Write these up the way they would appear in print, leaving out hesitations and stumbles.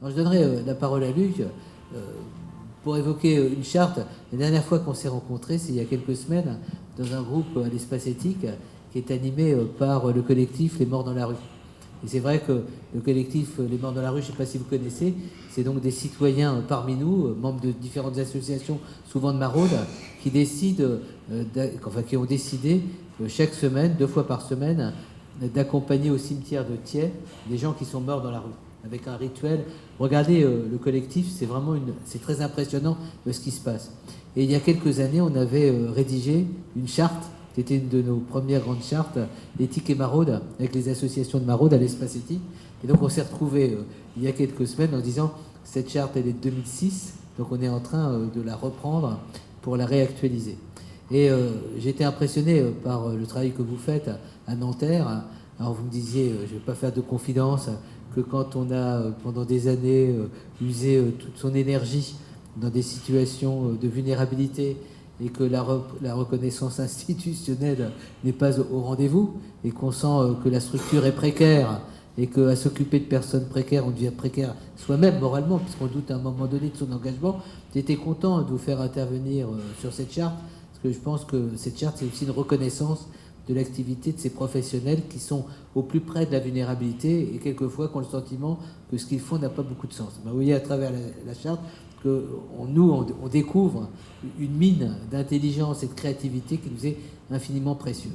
Alors, je donnerai la parole à Luc pour évoquer une charte. La dernière fois qu'on s'est rencontrés, c'est il y a quelques semaines, dans un groupe à l'Espace Éthique, qui est animé par le collectif Les Morts dans la rue. Et c'est vrai que le collectif Les Morts dans la rue, je ne sais pas si vous connaissez, c'est donc des citoyens parmi nous, membres de différentes associations, souvent de maraude, qui décident, qui ont décidé chaque semaine, 2 fois par semaine, d'accompagner au cimetière de Thiais des gens qui sont morts dans la rue, avec un rituel. Regardez le collectif, c'est très impressionnant ce qui se passe. Et il y a quelques années, on avait rédigé une charte. C'était une de nos premières grandes chartes, éthique et maraude, avec les associations de maraude à l'Espace Éthique. Et donc on s'est retrouvés il y a quelques semaines en disant, cette charte elle est de 2006, donc on est en train de la reprendre pour la réactualiser. Et j'ai été impressionné par le travail que vous faites à Nanterre. Alors vous me disiez, je ne vais pas faire de confidence, que quand on a pendant des années usé toute son énergie dans des situations de vulnérabilité, et que la reconnaissance institutionnelle n'est pas au rendez-vous, et qu'on sent que la structure est précaire, et qu'à s'occuper de personnes précaires, on devient précaire soi-même moralement, puisqu'on doute à un moment donné de son engagement. J'étais content de vous faire intervenir sur cette charte, parce que je pense que cette charte, c'est aussi une reconnaissance de l'activité de ces professionnels qui sont au plus près de la vulnérabilité, et quelquefois qui ont le sentiment que ce qu'ils font n'a pas beaucoup de sens. Vous voyez à travers la charte, que on découvre une mine d'intelligence et de créativité qui nous est infiniment précieuse.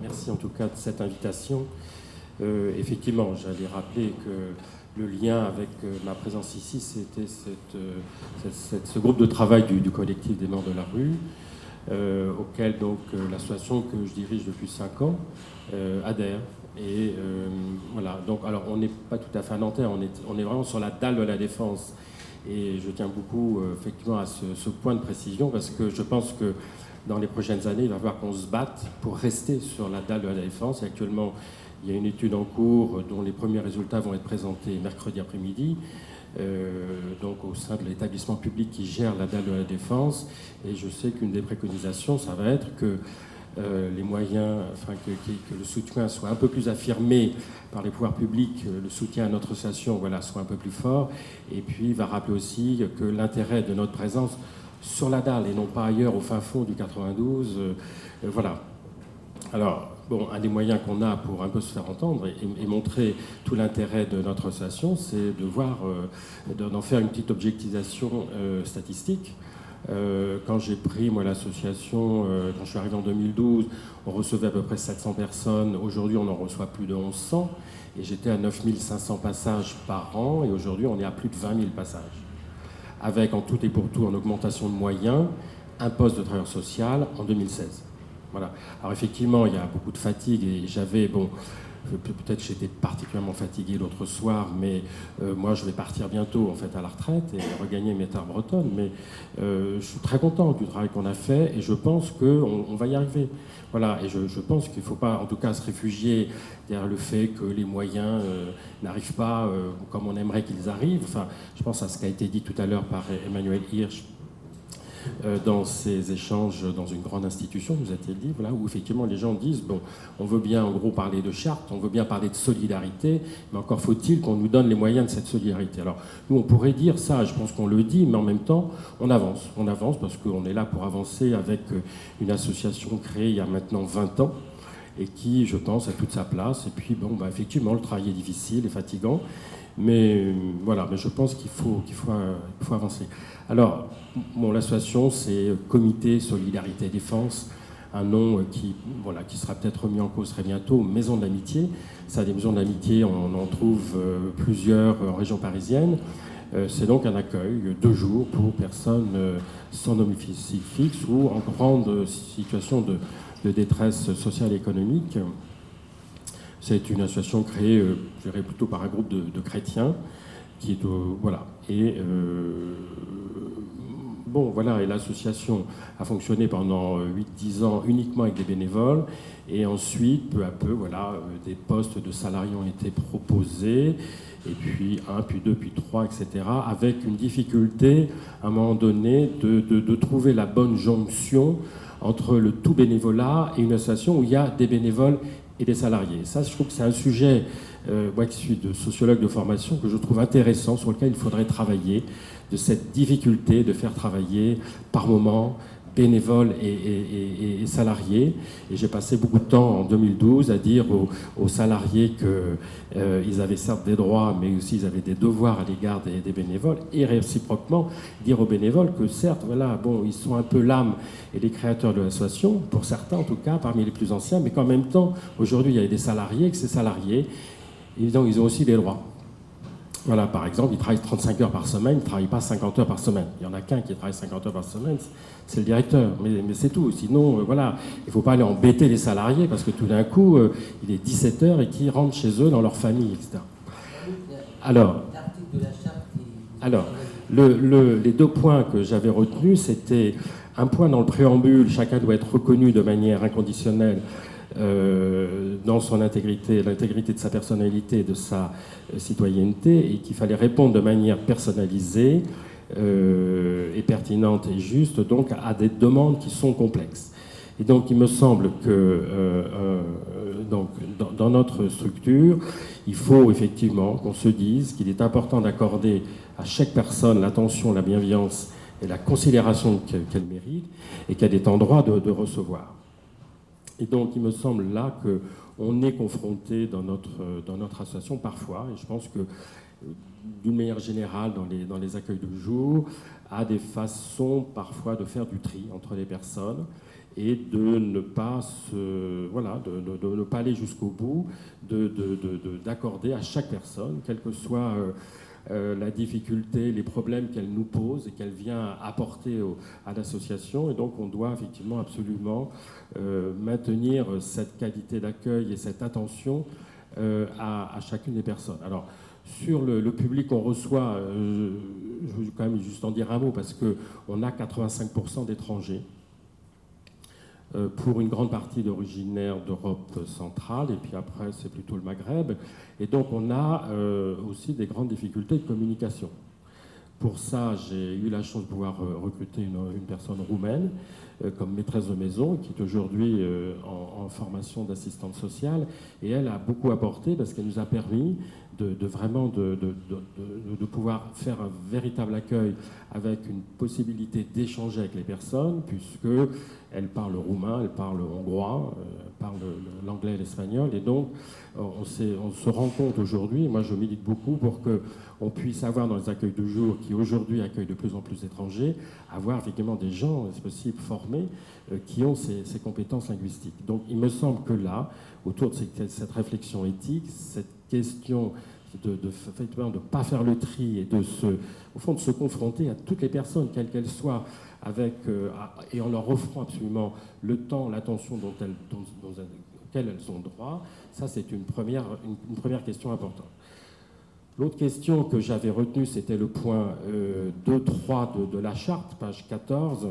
Merci en tout cas de cette invitation. Effectivement, j'allais rappeler que le lien avec ma présence ici, c'était ce groupe de travail du collectif des Morts de la rue, auquel donc l'association que je dirige depuis 5 ans adhère. Et voilà, donc alors on n'est pas tout à fait à Nanterre, on est vraiment sur la dalle de la Défense. Et je tiens beaucoup effectivement à ce point de précision, parce que je pense que dans les prochaines années, il va falloir qu'on se batte pour rester sur la dalle de la Défense. Et actuellement, il y a une étude en cours dont les premiers résultats vont être présentés mercredi après-midi, donc au sein de l'établissement public qui gère la dalle de la Défense. Et je sais qu'une des préconisations, ça va être que les moyens, que le soutien soit un peu plus affirmé par les pouvoirs publics, le soutien à notre association soit un peu plus fort. Et puis il va rappeler aussi que l'intérêt de notre présence sur la dalle et non pas ailleurs au fin fond du 92, voilà. Alors, bon, un des moyens qu'on a pour un peu se faire entendre et montrer tout l'intérêt de notre association, c'est de voir, d'en faire une petite objectivisation statistique. Quand j'ai pris, moi, l'association, quand je suis arrivé en 2012, on recevait à peu près 700 personnes. Aujourd'hui, on en reçoit plus de 1100. Et j'étais à 9500 passages par an. Et aujourd'hui, on est à plus de 20 000 passages. Avec, en tout et pour tout, en augmentation de moyens, un poste de travailleur social en 2016. Voilà. Alors, effectivement, il y a beaucoup de fatigue. Et j'avais, bon... Peut-être que j'étais particulièrement fatigué l'autre soir, mais moi je vais partir bientôt en fait à la retraite et regagner mes terres bretonnes. Mais je suis très content du travail qu'on a fait et je pense qu'on va y arriver. Voilà, et je pense qu'il ne faut pas en tout cas se réfugier derrière le fait que les moyens n'arrivent pas comme on aimerait qu'ils arrivent. Enfin, je pense à ce qui a été dit tout à l'heure par Emmanuel Hirsch dans ces échanges dans une grande institution, nous a-t-il dit, voilà, où effectivement les gens disent, bon, on veut bien en gros parler de charte, on veut bien parler de solidarité, mais encore faut-il qu'on nous donne les moyens de cette solidarité. Alors nous on pourrait dire ça, je pense qu'on le dit, mais en même temps on avance parce qu'on est là pour avancer avec une association créée il y a maintenant 20 ans et qui, je pense, a toute sa place. Et puis bon, bah, effectivement le travail est difficile et fatigant, mais voilà, mais je pense qu'il faut avancer. Alors, bon, l'association, c'est Comité Solidarité Défense, un nom qui sera peut-être remis en cause très bientôt, Maison de l'Amitié. Ça, des maisons de l'amitié, on en trouve plusieurs en région parisienne. C'est donc un accueil 2 jours pour personnes sans domicile fixe ou en grande situation de détresse sociale et économique. C'est une association créée, je dirais plutôt par un groupe de chrétiens, qui est voilà. Et bon, voilà, et l'association a fonctionné pendant 8-10 ans uniquement avec des bénévoles, et ensuite, peu à peu, voilà, des postes de salariés ont été proposés, et puis 1, puis 2, puis 3, etc., avec une difficulté, à un moment donné, de trouver la bonne jonction entre le tout bénévolat et une association où il y a des bénévoles et des salariés. Ça, je trouve que c'est un sujet, moi qui suis sociologue de formation, que je trouve intéressant, sur lequel il faudrait travailler, de cette difficulté de faire travailler par moment bénévoles et salariés. Et j'ai passé beaucoup de temps en 2012 à dire aux salariés qu'ils avaient certes des droits, mais aussi ils avaient des devoirs à l'égard des bénévoles, et réciproquement dire aux bénévoles que certes, voilà, bon, ils sont un peu l'âme et les créateurs de l'association, pour certains en tout cas, parmi les plus anciens, mais qu'en même temps, aujourd'hui, il y a des salariés, que ces salariés, évidemment, ils ont aussi des droits. Voilà, par exemple, ils travaillent 35 heures par semaine, ils ne travaillent pas 50 heures par semaine. Il n'y en a qu'un qui travaille 50 heures par semaine, c'est le directeur. Mais c'est tout. Sinon, voilà, il ne faut pas aller embêter les salariés parce que tout d'un coup, il est 17 heures et qu'ils rentrent chez eux, dans leur famille, etc. Alors, les deux points que j'avais retenus, c'était un point dans le préambule, chacun doit être reconnu de manière inconditionnelle dans son intégrité, l'intégrité de sa personnalité et de sa citoyenneté, et qu'il fallait répondre de manière personnalisée et pertinente et juste donc à des demandes qui sont complexes. Et donc il me semble que donc, dans notre structure, il faut effectivement qu'on se dise qu'il est important d'accorder à chaque personne l'attention, la bienveillance et la considération qu'elle mérite et qu'elle est en droit de recevoir. Et donc, il me semble là qu'on est confronté dans notre association parfois, et je pense que d'une manière générale dans les accueils de jour, à des façons parfois de faire du tri entre les personnes et de ne pas de ne pas aller jusqu'au bout, d'accorder à chaque personne, quelle que soit la difficulté, les problèmes qu'elle nous pose et qu'elle vient apporter à l'association. Et donc on doit effectivement absolument maintenir cette qualité d'accueil et cette attention à chacune des personnes. Alors sur le public qu'on reçoit, je veux quand même juste en dire un mot parce qu'on a 85% d'étrangers. Pour une grande partie originaires d'Europe centrale, et puis après c'est plutôt le Maghreb. Et donc on a aussi des grandes difficultés de communication. Pour ça, j'ai eu la chance de pouvoir recruter une personne roumaine comme maîtresse de maison, qui est aujourd'hui en formation d'assistante sociale, et elle a beaucoup apporté parce qu'elle nous a permis de vraiment de pouvoir faire un véritable accueil avec une possibilité d'échanger avec les personnes, puisque elle parle roumain, elle parle hongrois, elle parle l'anglais et l'espagnol, et donc on se rend compte aujourd'hui, moi je milite beaucoup pour qu'on puisse avoir dans les accueils de jour, qui aujourd'hui accueillent de plus en plus d'étrangers, avoir effectivement des gens, si possible, formés, qui ont ces compétences linguistiques. Donc il me semble que là, autour de cette réflexion éthique, cette question de ne pas faire le tri et au fond de se confronter à toutes les personnes, quelles qu'elles soient, et en leur offrant absolument le temps, l'attention auquel elles ont droit, ça c'est une première question importante. L'autre question que j'avais retenue, c'était le point 2.3 de la charte, page 14,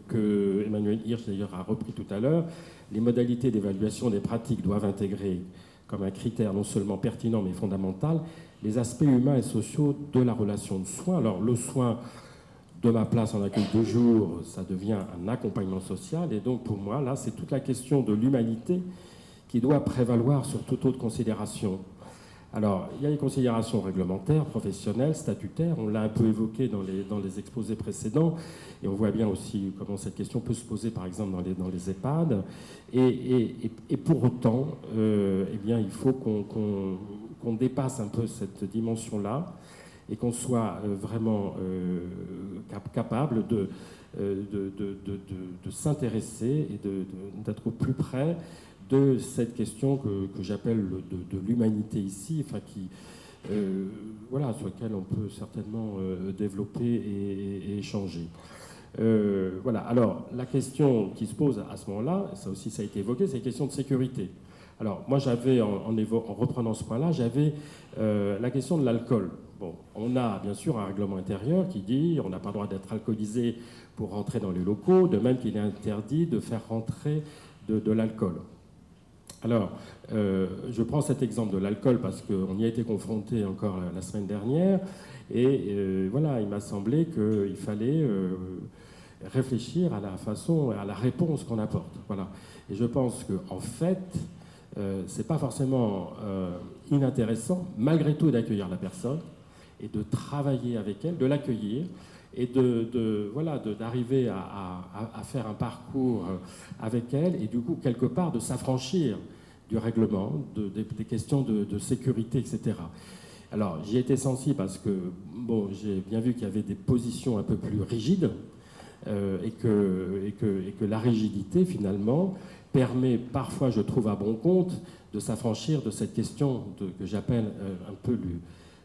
que Emmanuel Hirsch d'ailleurs a repris tout à l'heure. Les modalités d'évaluation des pratiques doivent intégrer comme un critère non seulement pertinent mais fondamental les aspects humains et sociaux de la relation de soins. Alors le soin de ma place en accueil de jour, ça devient un accompagnement social, et donc pour moi là c'est toute la question de l'humanité qui doit prévaloir sur toute autre considération. Alors, il y a les considérations réglementaires, professionnelles, statutaires, on l'a un peu évoqué dans les exposés précédents, et on voit bien aussi comment cette question peut se poser, par exemple, dans les EHPAD. Et pour autant, eh bien, il faut qu'on dépasse un peu cette dimension-là, et qu'on soit vraiment capable de s'intéresser et d'être au plus près de cette question que j'appelle de l'humanité ici, enfin sur laquelle on peut certainement développer et échanger. Voilà. Alors, la question qui se pose à ce moment-là, ça aussi ça a été évoqué, c'est la question de sécurité. Alors, moi j'avais, en reprenant ce point-là, j'avais la question de l'alcool. Bon, on a bien sûr un règlement intérieur qui dit on n'a pas le droit d'être alcoolisé pour rentrer dans les locaux, de même qu'il est interdit de faire rentrer de l'alcool. Alors, je prends cet exemple de l'alcool parce qu'on y a été confronté encore la semaine dernière, et voilà, il m'a semblé qu'il fallait réfléchir à la façon, à la réponse qu'on apporte. Voilà. Et je pense qu'en fait, c'est pas forcément inintéressant, malgré tout, d'accueillir la personne et de travailler avec elle, de l'accueillir et d'arriver à faire un parcours avec elle et du coup, quelque part, de s'affranchir du règlement, des questions de sécurité, etc. Alors, j'y étais sensible parce que, bon, j'ai bien vu qu'il y avait des positions un peu plus rigides et que la rigidité, finalement, permet parfois, je trouve à bon compte, de s'affranchir de cette question que j'appelle un peu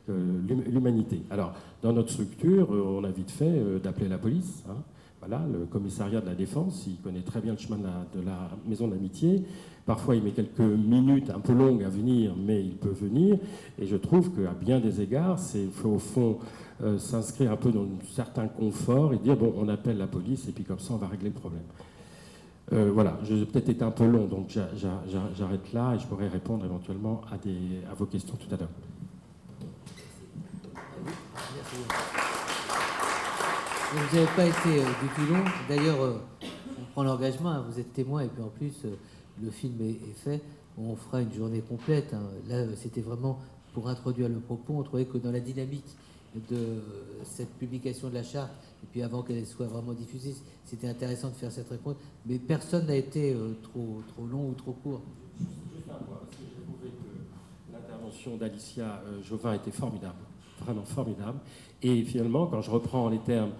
l'humanité. Alors, dans notre structure, on a vite fait d'appeler la police. Hein. Voilà, le commissariat de la Défense, il connaît très bien le chemin de la maison d'amitié. Parfois, il met quelques minutes un peu longues à venir, mais il peut venir. Et je trouve qu'à bien des égards, c'est au fond s'inscrire un peu dans un certain confort et dire, bon, on appelle la police et puis comme ça, on va régler le problème. Voilà, j'ai peut-être été un peu long, donc j'arrête là et je pourrai répondre éventuellement à vos questions tout à l'heure. Vous n'avez pas été du tout long. D'ailleurs, on prend l'engagement, hein, vous êtes témoin, et puis en plus, le film est fait. On fera une journée complète. Hein. Là, c'était vraiment pour introduire le propos. On trouvait que dans la dynamique de cette publication de la charte, et puis avant qu'elle soit vraiment diffusée, c'était intéressant de faire cette réponse. Mais personne n'a été trop long ou trop court. Juste un point, parce que j'ai trouvé que l'intervention d'Alicia Jovin était formidable, vraiment formidable. Et finalement, quand je reprends les termes,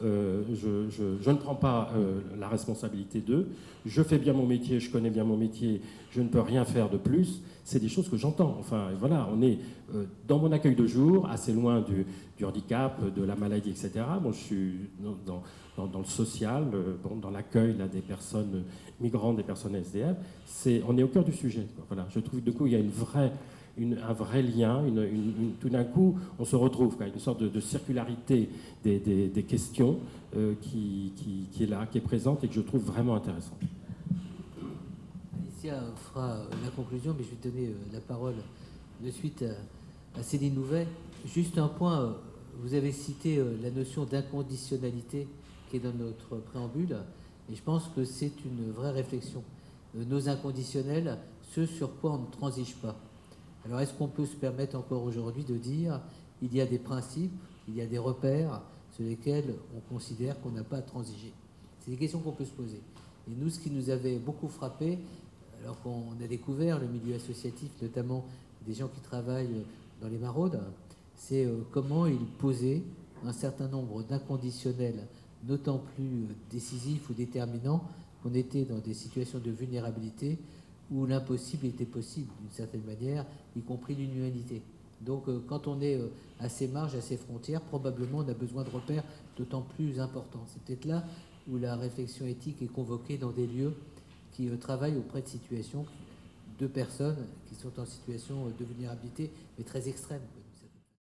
je ne prends pas la responsabilité d'eux, je fais bien mon métier, je connais bien mon métier, je ne peux rien faire de plus, c'est des choses que j'entends. Enfin, voilà, on est dans mon accueil de jour, assez loin du handicap, de la maladie, etc. Bon, je suis dans le social, dans l'accueil là, des personnes migrantes, des personnes SDF. On est au cœur du sujet. Quoi. Voilà, je trouve du coup il y a un vrai lien, tout d'un coup, on se retrouve, quoi, une sorte de circularité des questions qui est là, qui est présente et que je trouve vraiment intéressante. Alicia fera la conclusion, mais je vais donner la parole de suite à Céline Louvet. Juste un point, vous avez cité la notion d'inconditionnalité qui est dans notre préambule, et je pense que c'est une vraie réflexion. Nos inconditionnels, ce sur quoi on ne transige pas. Alors, est-ce qu'on peut se permettre encore aujourd'hui de dire il y a des principes, il y a des repères sur lesquels on considère qu'on n'a pas à transiger? C'est des questions qu'on peut se poser. Et nous, ce qui nous avait beaucoup frappé, alors qu'on a découvert le milieu associatif, notamment des gens qui travaillent dans les maraudes, c'est comment ils posaient un certain nombre d'inconditionnels, d'autant plus décisifs ou déterminants qu'on était dans des situations de vulnérabilité où l'impossible était possible d'une certaine manière, y compris l'humanité. Donc quand on est à ces marges, à ces frontières, probablement on a besoin de repères d'autant plus importants. C'est peut-être là où la réflexion éthique est convoquée dans des lieux qui travaillent auprès de situations de personnes qui sont en situation de vulnérabilité, mais très extrême.